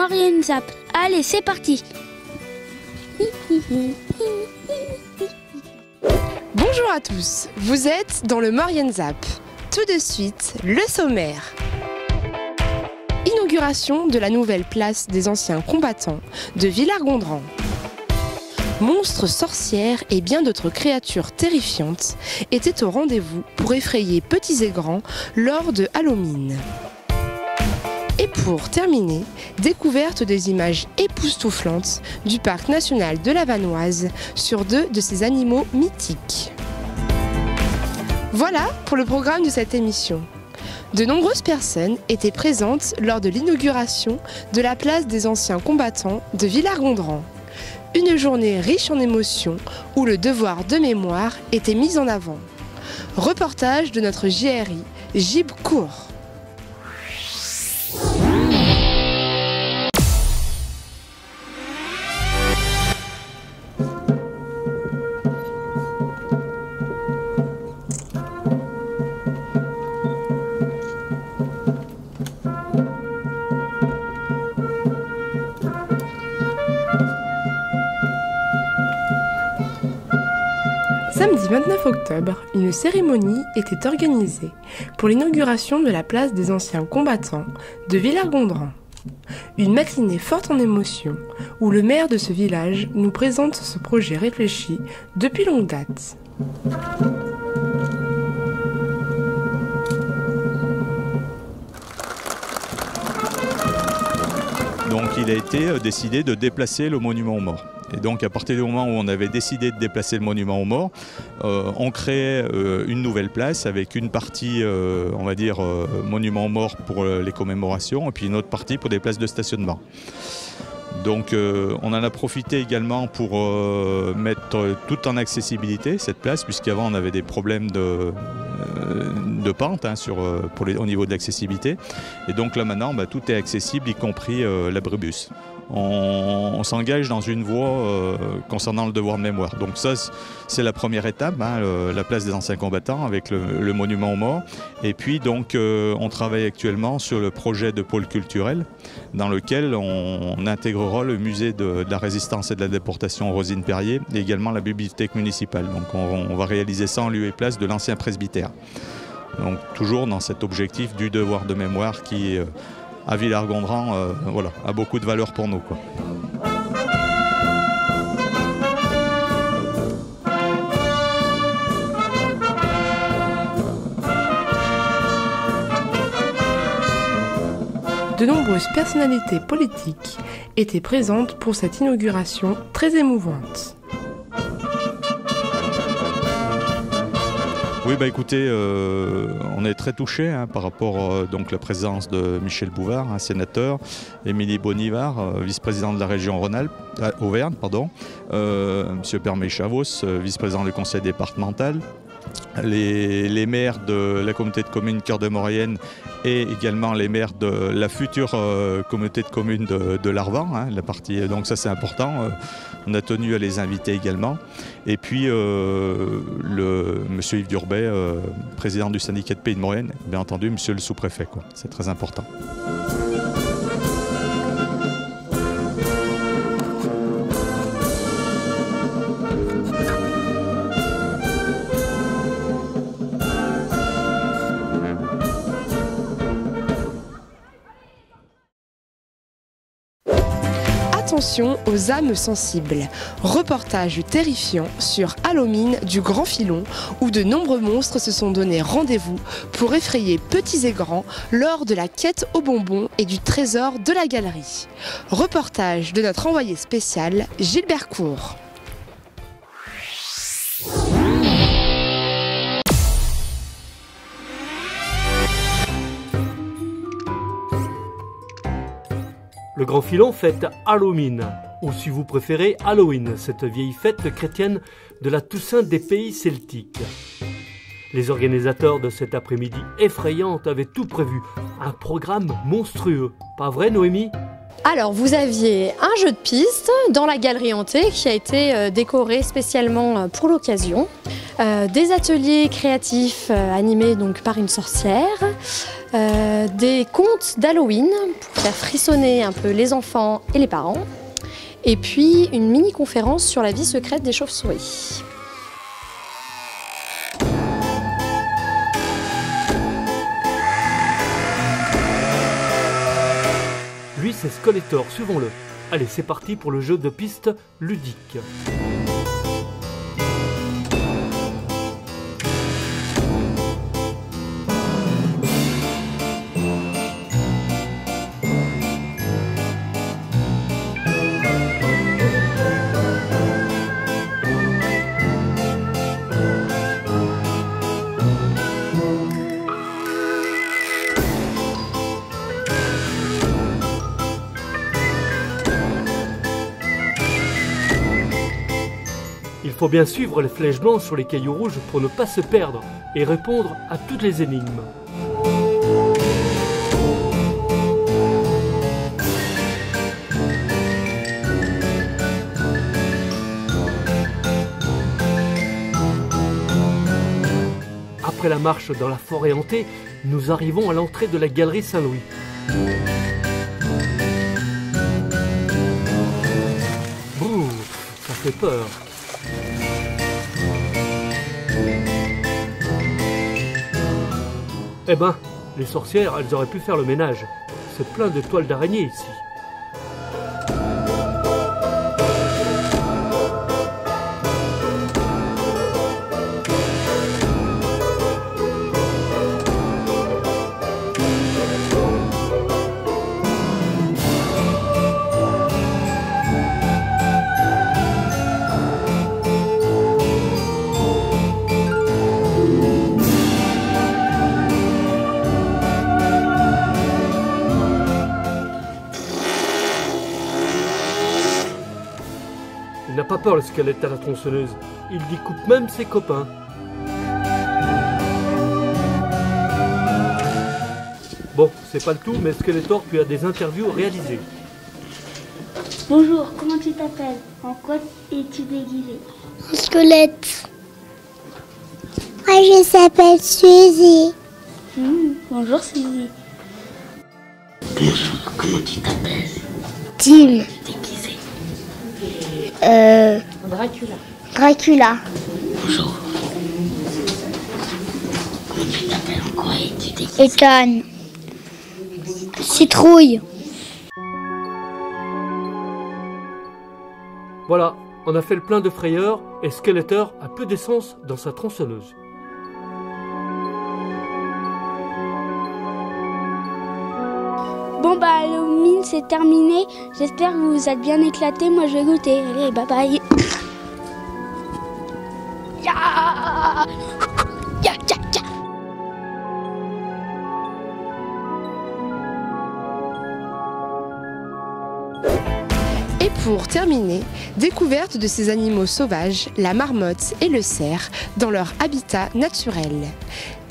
Marianne Zap. Allez, c'est parti. Bonjour à tous, vous êtes dans le Marianne Zap. Tout de suite, le sommaire. Inauguration de la nouvelle place des anciens combattants de Villars-Gondran. Monstres, sorcières et bien d'autres créatures terrifiantes étaient au rendez-vous pour effrayer petits et grands lors de Halloween. Et pour terminer, découverte des images époustouflantes du parc national de la Vanoise sur 2 de ces animaux mythiques. Voilà pour le programme de cette émission. De nombreuses personnes étaient présentes lors de l'inauguration de la place des anciens combattants de Villars-Gondran. Une journée riche en émotions où le devoir de mémoire était mis en avant. Reportage de notre JRI, Gib Court. Samedi 29 octobre, une cérémonie était organisée pour l'inauguration de la place des anciens combattants de Villars-Gondran. Une matinée forte en émotions où le maire de ce village nous présente ce projet réfléchi depuis longue date. Donc il a été décidé de déplacer le monument aux morts. Et donc à partir du moment où on avait décidé de déplacer le monument aux morts, on créait une nouvelle place avec une partie, on va dire, monument aux morts pour les commémorations et puis une autre partie pour des places de stationnement. Donc on en a profité également pour mettre tout en accessibilité cette place, puisqu'avant on avait des problèmes de pente au niveau de l'accessibilité. Et donc là maintenant tout est accessible, y compris l'abribus. On s'engage dans une voie concernant le devoir de mémoire. Donc ça, c'est la première étape, la place des anciens combattants avec le monument aux morts. Et puis donc on travaille actuellement sur le projet de pôle culturel dans lequel on intégrera le musée de la résistance et de la déportation Rosine Perrier et également la bibliothèque municipale. Donc on va réaliser ça en lieu et place de l'ancien presbytère. Donc toujours dans cet objectif du devoir de mémoire qui à Villars-Gondran a beaucoup de valeur pour nous, quoi. De nombreuses personnalités politiques étaient présentes pour cette inauguration très émouvante. Oui, écoutez, on est très touchés par rapport donc la présence de Michel Bouvard, un sénateur, Émilie Bonivard, vice-président de la région Auvergne, Monsieur Permet-Chavos, vice-président du conseil départemental, les maires de la communauté de communes Cœur de Maurienne et également les maires de la future communauté de communes de l'Arvan, la partie, donc ça c'est important. On a tenu à les inviter également. Et puis monsieur Yves Durbet, président du syndicat de Pays de Maurienne, bien entendu monsieur le sous-préfet, c'est très important. Attention aux âmes sensibles. Reportage terrifiant sur Halloween du Grand Filon où de nombreux monstres se sont donné rendez-vous pour effrayer petits et grands lors de la quête aux bonbons et du trésor de la galerie. Reportage de notre envoyé spécial Gilbert Court. Le Grand Filon fête Halloween, ou si vous préférez Halloween, cette vieille fête chrétienne de la Toussaint des pays celtiques. Les organisateurs de cet après-midi effrayante avaient tout prévu, un programme monstrueux. Pas vrai, Noémie ? Alors, vous aviez un jeu de piste dans la galerie hantée qui a été décoré spécialement pour l'occasion. Des ateliers créatifs animés donc par une sorcière. Des contes d'Halloween pour faire frissonner un peu les enfants et les parents. Et puis une mini-conférence sur la vie secrète des chauves-souris. Lui, c'est Skeletor, suivons-le. Allez, c'est parti pour le jeu de piste ludique. Il faut bien suivre les flèches blanches sur les cailloux rouges pour ne pas se perdre et répondre à toutes les énigmes. Après la marche dans la forêt hantée, nous arrivons à l'entrée de la galerie Saint-Louis. Bouh, ça fait peur. Eh ben, les sorcières, elles auraient pu faire le ménage. C'est plein de toiles d'araignée ici. Il n'a pas peur le squelette à la tronçonneuse, il découpe même ses copains. Bon, c'est pas le tout, mais Skeletor, tu as des interviews réalisées. Bonjour, comment tu t'appelles? En quoi es-tu déguisé? Un squelette. Moi, je s'appelle Suzy. Bonjour Suzy. Bonjour, comment tu t'appelles? Tim. Déguisé. Dracula. Bonjour. Comment tu t'appelles? En quoi es-tu déguisé? Ethan. Citrouille. Voilà, on a fait le plein de frayeur et Skeletor a peu d'essence dans sa tronçonneuse. Bon bah Halloween c'est terminé. J'espère que vous vous êtes bien éclatés. Moi je vais goûter. Allez, bye bye. Ya ya ya ya. Et pour terminer, découverte de ces animaux sauvages, la marmotte et le cerf, dans leur habitat naturel.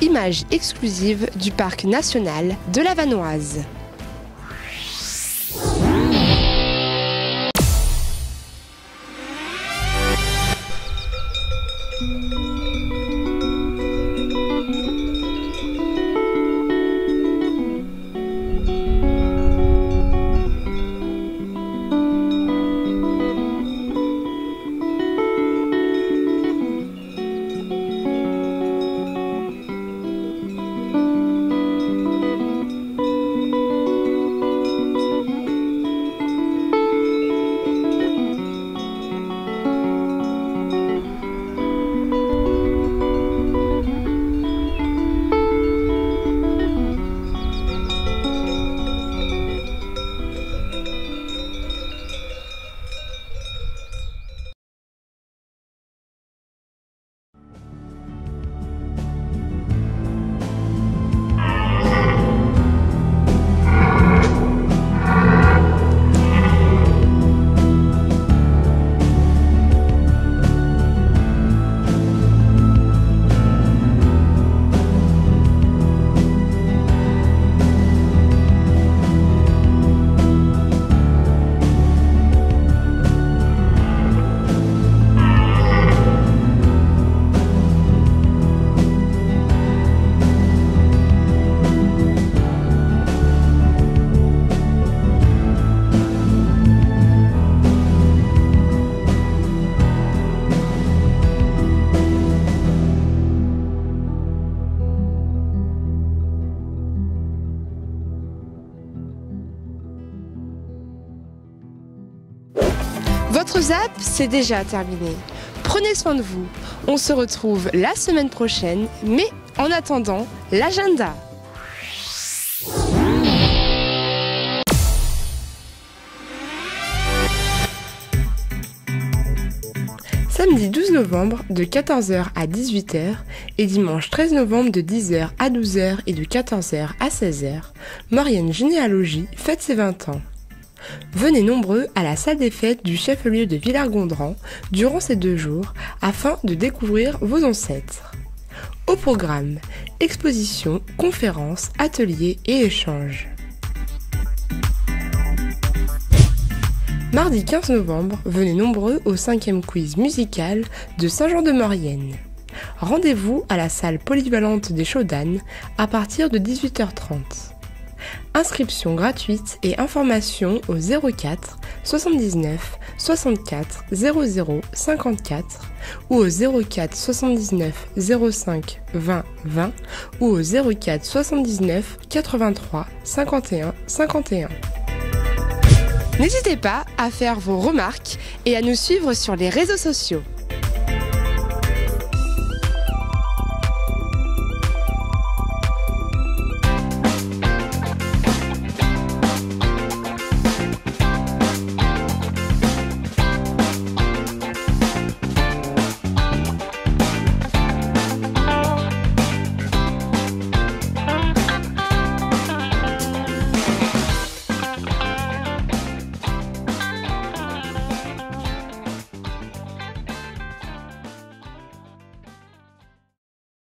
Image exclusive du parc national de la Vanoise. Votre ZAP, c'est déjà terminé. Prenez soin de vous. On se retrouve la semaine prochaine, mais en attendant, l'agenda. Samedi 12 novembre de 14h à 18h et dimanche 13 novembre de 10h à 12h et de 14h à 16h, Maurienne Généalogie fête ses 20 ans. Venez nombreux à la salle des fêtes du chef-lieu de Villars-Gondran durant ces 2 jours afin de découvrir vos ancêtres. Au programme, expositions, conférences, ateliers et échanges. Mardi 15 novembre, venez nombreux au 5e quiz musical de Saint-Jean-de-Maurienne. Rendez-vous à la salle polyvalente des Chaudanes à partir de 18h30. Inscription gratuite et informations au 04 79 64 00 54 ou au 04 79 05 20 20 ou au 04 79 83 51 51. N'hésitez pas à faire vos remarques et à nous suivre sur les réseaux sociaux.